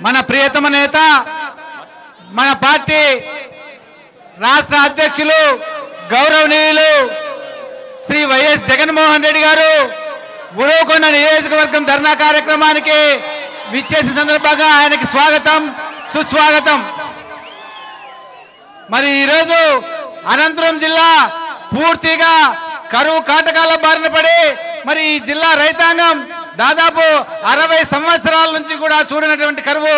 మన ప్రియతమ నేత మన పార్టీ రాష్ట్ర అధ్యక్షులు గౌరవనీయులు శ్రీ వైఎస్ జగన్మోహన్ రెడ్డి గారు ఉరవకొండ నియోజకవర్గం ధర్నా కార్యక్రమానికి విచ్చేసిన సందర్భంగా ఆయనకి స్వాగతం సుస్వాగతం। మరి ఈరోజు అనంతపురం జిల్లా పూర్తిగా కరువు కాటకాల బారిన పడి మరి ఈ జిల్లా రైతాంగం దాదాపు 60 సంవత్సరాల నుంచి కూడా చూడనటువంటి కరువు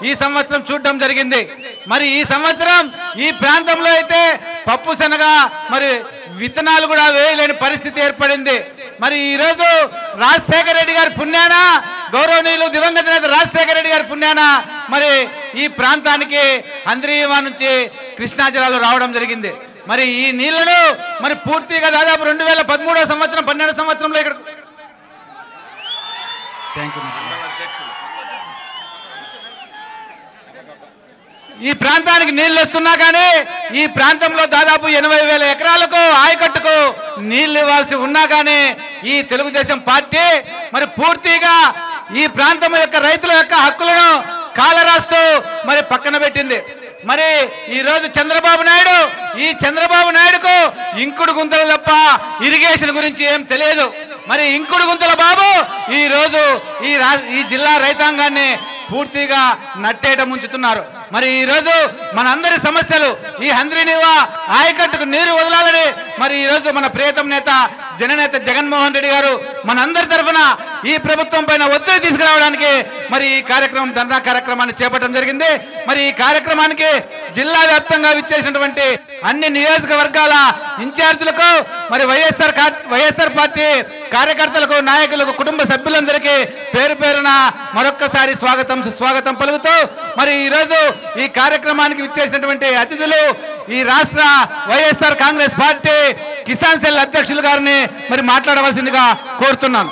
ఈ సంవత్సరం చూడడం జరిగింది। మరి ఈ సంవత్సరం ఈ ప్రాంతంలో అయితే పప్పు శనగ మరి విత్తనాలు కూడా వేయలేని పరిస్థితి ఏర్పడింది। మరి ఈ రోజు రాజశేఖర రెడ్డి గారి పుణ్యాన గౌరవనీయులు దివంగత నేత రాజశేఖర రెడ్డి గారి పుణ్యాన మరి ఈ ప్రాంతానికి హంద్రీవా నుంచి కృష్ణా జిల్లాలో రావడం జరిగింది। మరి ఈ నీళ్లను మరి పూర్తిగా దాదాపు 2013 సంవత్సరం 12 సంవత్సరంలో ఇక్కడ ఈ ప్రాంతానికి నీళ్లు వస్తున్నా కానీ ఈ ప్రాంతంలో దాదాపు 80,000 ఎకరాలకు ఆయకట్టుకు నీళ్లు ఇవ్వాల్సి ఉన్నా కానీ ఈ తెలుగుదేశం పార్టీ మరి పూర్తిగా ఈ ప్రాంతం యొక్క రైతుల యొక్క హక్కులను కాలరాస్తూ మరి పక్కన పెట్టింది। మరి ఈ రోజు చంద్రబాబు నాయుడుకు ఇంకుడు గుంతలు తప్ప ఇరిగేషన్ గురించి ఏం తెలియదు। మరి ఇంకుడు గుంతల బాబు ఈ రోజు ఈ జిల్లా రైతాంగాన్ని పూర్తిగా నట్టేట ముంచుతున్నారు। మరి ఈ రోజు మనందరి సమస్యలు ఈ హంద్రీనివా ఆయకట్టుకు నీరు వదలాలని మరి ఈ రోజు మన ప్రియతమ నేత జననేత జగన్మోహన్ రెడ్డి గారు మనందరి తరఫున ఈ ప్రభుత్వం పైన ఒత్తిడి తీసుకురావడానికి మరి ఈ కార్యక్రమం ధర్నా కార్యక్రమాన్ని చేపట్టడం జరిగింది। మరి ఈ కార్యక్రమానికి జిల్లా వ్యాప్తంగా విచ్చేసినటువంటి అన్ని నియోజకవర్గాల ఇన్ఛార్జీలకు మరి వైఎస్ఆర్ పార్టీ కార్యకర్తలకు నాయకులకు కుటుంబ సభ్యులందరికీ పేరు పేరున మరొక్కసారి స్వాగతం సుస్వాగతం పలుకుతూ మరి ఈ రోజు ఈ కార్యక్రమానికి విచ్చేసినటువంటి అతిథులు ఈ రాష్ట్ర వైఎస్ఆర్ కాంగ్రెస్ పార్టీ కిసాన్ సెల్ అధ్యక్షులు గారిని మరి మాట్లాడవలసిందిగా కోరుతున్నాను।